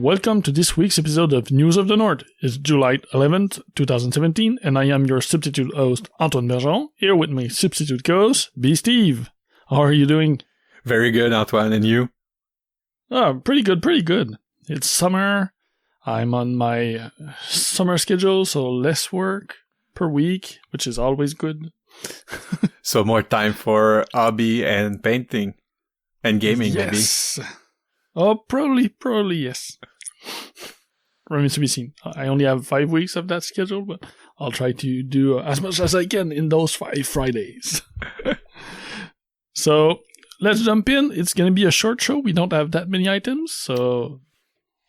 welcome to this week's episode of News of the North. It's July 11th, 2017, and I am your substitute host, Antoine Bergeron. Here with my substitute co-host, B. Steve. How are you doing? Very good, Antoine, and you? Oh, pretty good. It's summer. I'm on my summer schedule, so less work per week, which is always good. So more time for hobby and painting and gaming, yes. Maybe? Oh, probably yes. Remains to be seen. I only have 5 weeks of that schedule, but I'll try to do as much as I can in those 5 Fridays. So let's jump in. It's going to be a short show. We don't have that many items, so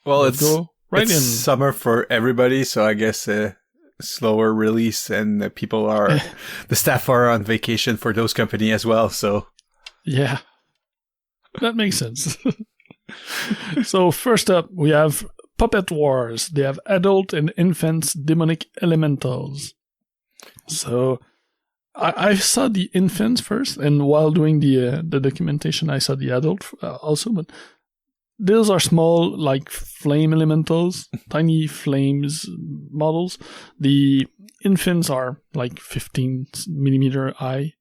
let's go right in. Summer for everybody, so I guess slower release, and the staff are on vacation for those company as well. So yeah, that makes sense. So first up, we have Puppet Wars. They have adult and infants demonic elementals. So I saw the infants first, and while doing the documentation, I saw the adult also. But those are small, like flame elementals, tiny flames models. The infants are like 15 millimeter high.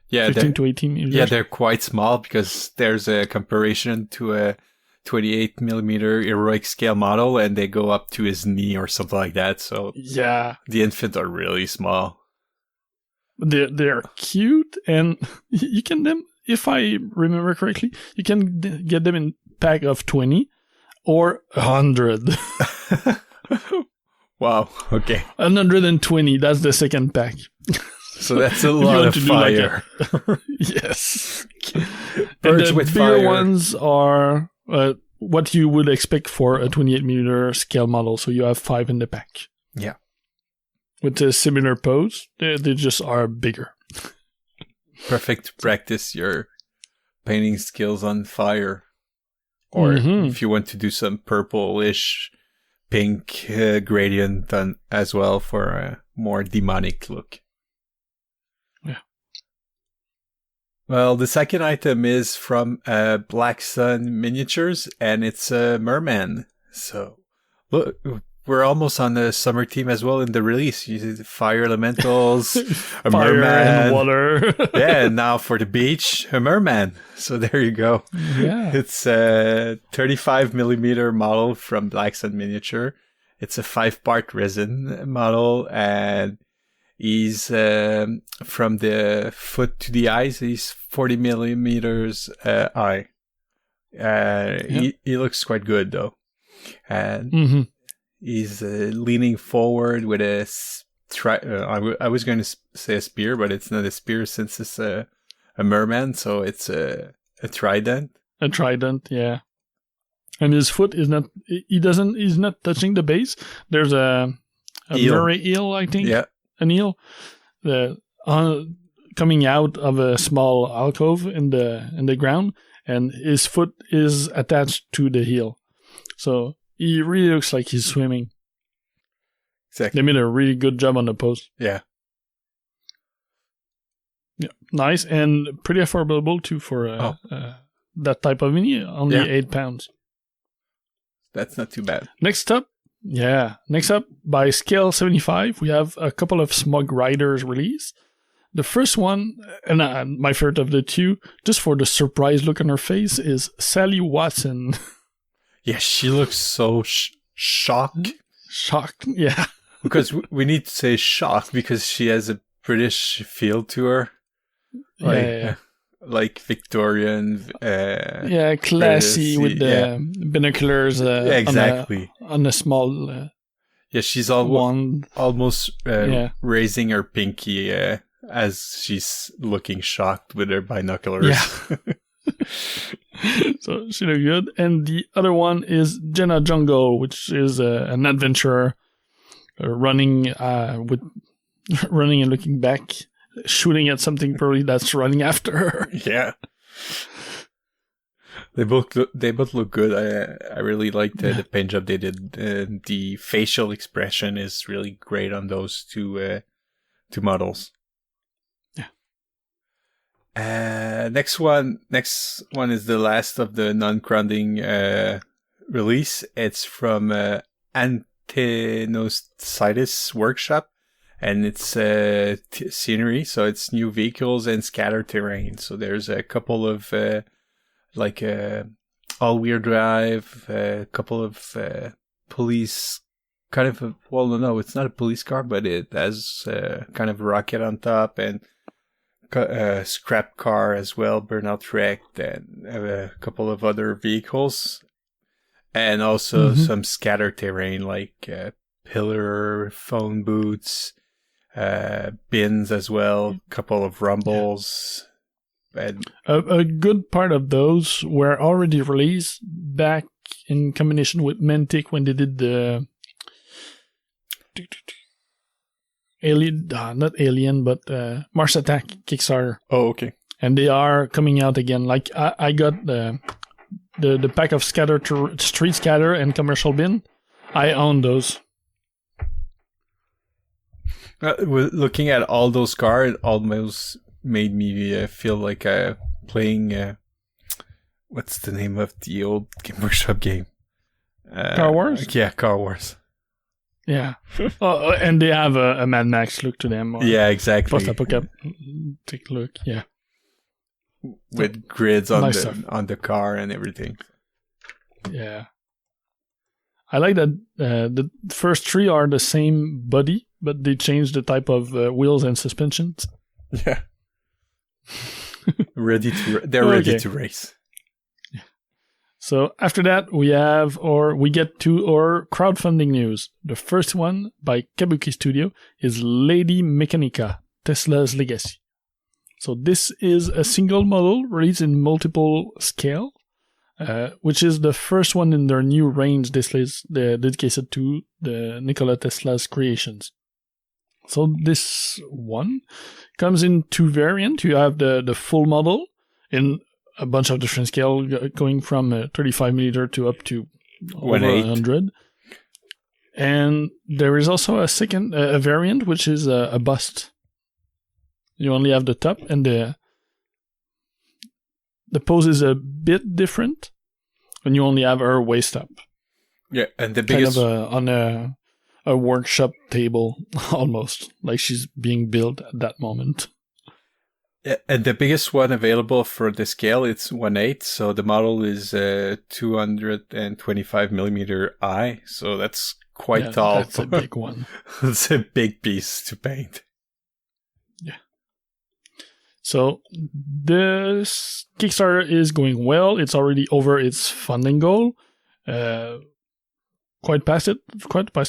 Yeah, 15 to 18 millimeters. Yeah, they're quite small because there's a comparison to a 28 millimeter heroic scale model, and they go up to his knee or something like that. So yeah, the infants are really small. They're cute, and you can them. If I remember correctly, you can get them in pack of 20 or 100. Wow. Okay. 120. That's the second pack. So that's a lot of fire. Yes. Birds and the with bigger fire. ones are what you would expect for a 28 millimeter scale model. So you have 5 in the pack. Yeah. With a similar pose, they just are bigger. Perfect to practice your painting skills on fire. Or if you want to do some purplish, pink gradient as well for a more demonic look. Yeah. Well, the second item is from Black Sun Miniatures, and it's a Merman. So, look, we're almost on the summer theme as well in the release. You see the fire elementals, a fire merman, and water. Yeah, and now for the beach, a merman. So there you go. Yeah. It's a 35 millimeter model from Black Sun Miniature. It's a 5-part resin model, and he's from the foot to the eyes. He's 40 millimeters high. He looks quite good though, and he's leaning forward with a I was going to say a spear, but it's not a spear since it's a merman, so it's a trident. A trident, yeah. And his foot is not. He's not touching the base. There's a Murray eel, I think. Yeah. An eel, coming out of a small alcove in the ground, and his foot is attached to the heel. So he really looks like he's swimming. Exactly. They made a really good job on the pose. Yeah. Yeah, nice and pretty affordable too for that type of mini. Only £8. That's not too bad. Next up, by Scale 75, we have a couple of Smogriders released. The first one, and my favorite of the two, just for the surprise look on her face, is Sally Watson. Yeah, she looks so shocked. Shocked, yeah. Because we need to say shocked because she has a British feel to her. Like Victorian. Classy with the binoculars. Exactly. On a small. She's almost raising her pinky as she's looking shocked with her binoculars. Yeah. So she looks good. And the other one is Jenna Jungle, which is an adventurer running and looking back, shooting at something probably that's running after her. Yeah. They both look good. I really liked the paint job they did. The facial expression is really great on those two models. Next one is the last of the non-crowding release. It's from Antenocitis Workshop, and it's scenery, so it's new vehicles and scattered terrain. So there's a couple of all-wheel drive, a couple of police kind of no, it's not a police car, but it has kind of a rocket on top, and a scrap car as well, burnout wrecked, and a couple of other vehicles, and also some scattered terrain like pillar, phone booths, bins as well, couple of rumbles. And a good part of those were already released back in combination with Mantic when they did the Alien, not Alien, but Mars Attack Kickstarter. Oh, okay. And they are coming out again. Like I got the pack of street scatter and commercial bin. I own those. Looking at all those cards, almost made me feel like playing. What's the name of the old Game Workshop game? Car Wars? Yeah, Car Wars. Yeah. And they have a Mad Max look to them. Yeah, exactly. Post-Apocalyptic look, yeah. With grids on the car and everything. Yeah. I like that the first three are the same body, but they changed the type of wheels and suspensions. Yeah. They're ready to race. So after that, we get to our crowdfunding news. The first one by Kabuki Studio is Lady Mechanica, Tesla's Legacy. So this is a single model released in multiple scale, which is the first one in their new range dedicated to the Nikola Tesla's creations. So this one comes in two variants. You have the full model in a bunch of different scale, going from 35mm to up to over 100. And there is also a second variant, which is a bust. You only have the top, and the pose is a bit different, and you only have her waist up. Yeah, and the biggest kind of on a workshop table, almost like she's being built at that moment. Yeah, and the biggest one available for the scale, it's 1/8, so the model is 225mm high, so that's quite tall. That's a big one. It's a big piece to paint. Yeah. So this Kickstarter is going well. It's already over its funding goal. Quite past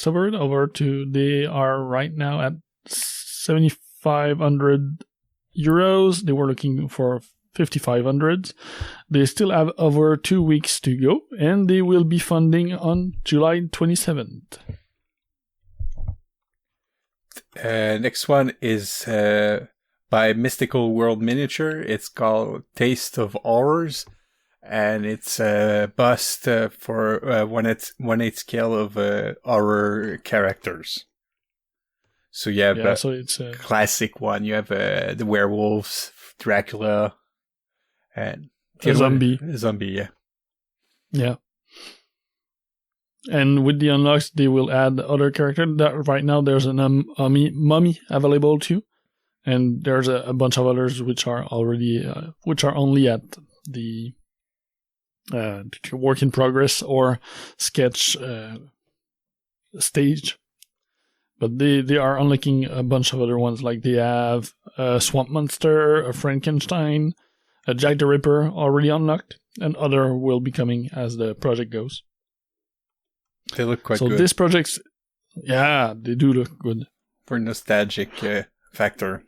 over to, they are right now at 7,500 euros. They were looking for 5,500. They still have over 2 weeks to go, and they will be funding on July 27th. Next one is by Mystical World Miniature. It's called Taste of Horrors, and it's a bust for 1/8 scale of horror characters. So you have so it's a classic one. You have the werewolves, Dracula, and a zombie. Yeah. Yeah. And with the unlocks, they will add other characters. Right now, there's an mummy available too, and there's a bunch of others which are already only at the work in progress or sketch stage. But they are unlocking a bunch of other ones, like they have a Swamp Monster, a Frankenstein, a Jack the Ripper already unlocked, and other will be coming as the project goes. They look quite good. So this project's, they do look good. For nostalgic factor.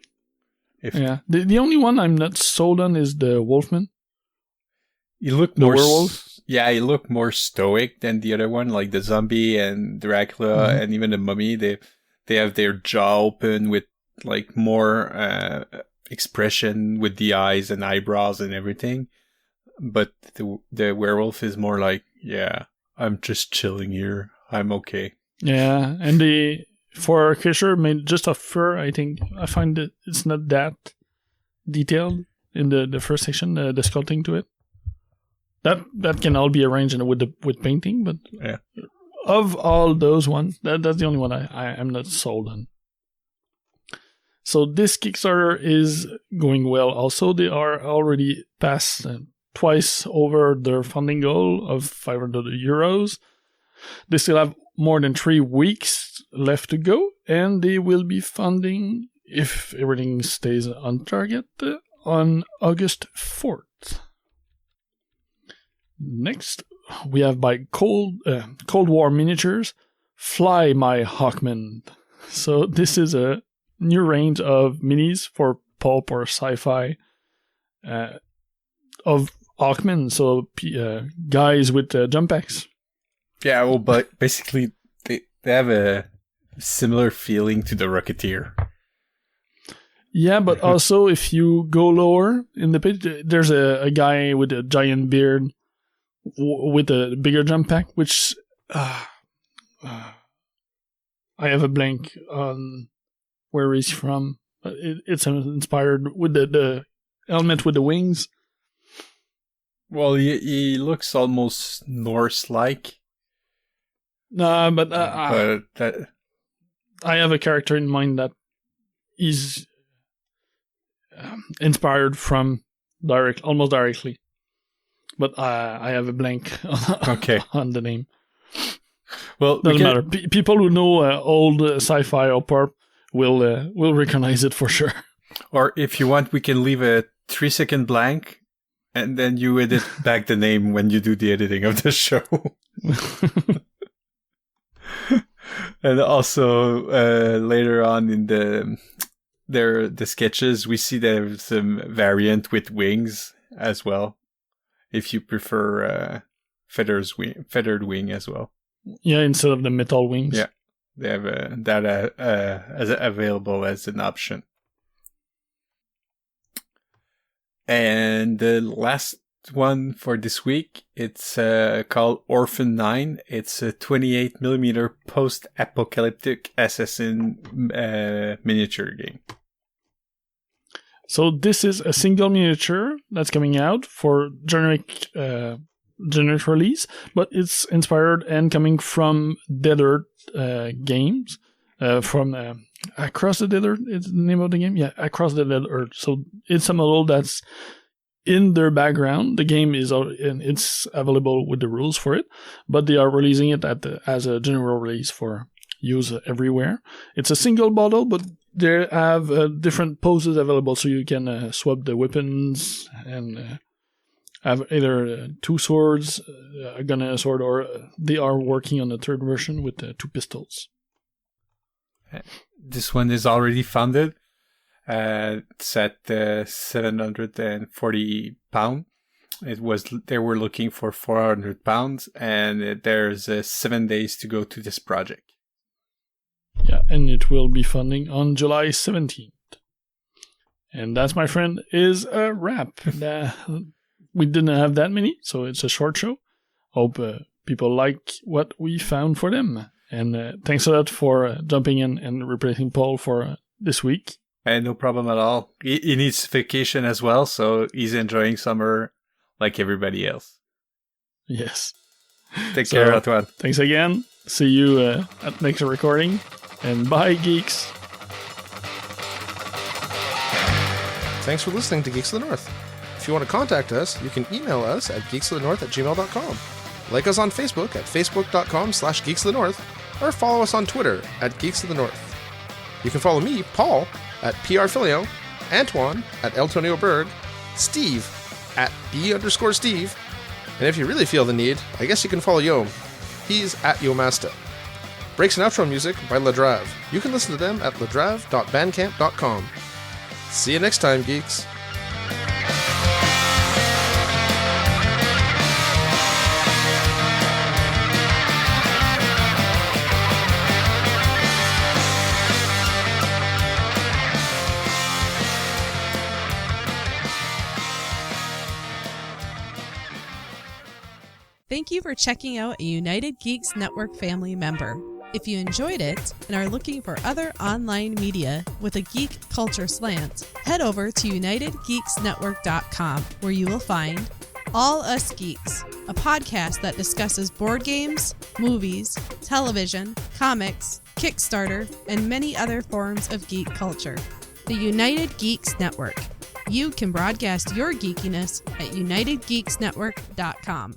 The only one I'm not sold on is the Wolfman. You look the werewolf. You look more stoic than the other one, like the zombie and Dracula and even the mummy. They have their jaw open with like more expression with the eyes and eyebrows and everything. But the werewolf is more like, I'm just chilling here. I'm okay. Yeah, and for a creature made just of fur, I think I find that it's not that detailed in the first section, the sculpting to it. That can all be arranged with painting, but Yeah. of all those ones, that's the only one I am not sold on. So this Kickstarter is going well. Also, they are already passed twice over their funding goal of 500 euros. They still have more than 3 weeks left to go, and they will be funding, if everything stays on target, on August 4th. Next, we have by Cold War Miniatures, Fly My Hawkmen. So this is a new range of minis for pulp or sci-fi of Hawkmen, so guys with jump packs. Yeah, well, but basically they have a similar feeling to the Rocketeer. Yeah, but also if you go lower in the page, there's a guy with a giant beard with a bigger jump pack, which I have a blank on where he's from. It's inspired with the helmet with the wings. Well, he looks almost Norse-like. Nah, but I have a character in mind is inspired from almost directly. But I have a blank on the name. Well, doesn't matter. People who know old sci-fi or pulp will recognize it for sure. Or if you want, we can leave a 3-second blank, and then you edit back the name when you do the editing of the show. And also later on in the sketches, we see there's some variant with wings as well. If you prefer feathered wing as well. Yeah, instead of the metal wings. Yeah, they have that as available as an option. And the last one for this week, it's called Orphan 9. It's a 28mm post-apocalyptic assassin miniature game. So this is a single miniature that's coming out for generic release, but it's inspired and coming from Dead Earth games. From Across the Dead Earth is the name of the game? Yeah, Across the Dead Earth. So it's a model that's in their background. The game is it's available with the rules for it, but they are releasing it as a general release for use everywhere. It's a single model, but they have different poses available, so you can swap the weapons and have either 2 swords, a gun and a sword, or they are working on the third version with 2 pistols. This one is already funded. It's at £740. They were looking for £400, and there's 7 days to go to this project. Yeah, and it will be funding on July 17th. And that's, my friend, is a wrap. We didn't have that many, so it's a short show. Hope people like what we found for them. And thanks a lot for jumping in and replacing Paul for this week. And no problem at all. He needs vacation as well, so he's enjoying summer like everybody else. Yes. Take care, Antoine. Thanks again. See you at next recording. And bye, geeks. Thanks for listening to Geeks of the North. If you want to contact us, you can email us at geeksofthenorth@gmail.com. Like us on Facebook at facebook.com/geeksofthenorth, or follow us on Twitter at Geeks of the North. You can follow me, Paul, at PRFilio, Antoine at Eltonio Berg, Steve at B_Steve, and if you really feel the need, I guess you can follow Yom. He's at Yomasta. Breaks and outro music by Ladrave. You can listen to them at ladrave.bandcamp.com. See you next time, geeks. Thank you for checking out a United Geeks Network family member. If you enjoyed it and are looking for other online media with a geek culture slant, head over to UnitedGeeksNetwork.com, where you will find All Us Geeks, a podcast that discusses board games, movies, television, comics, Kickstarter, and many other forms of geek culture. The United Geeks Network. You can broadcast your geekiness at unitedgeeksnetwork.com.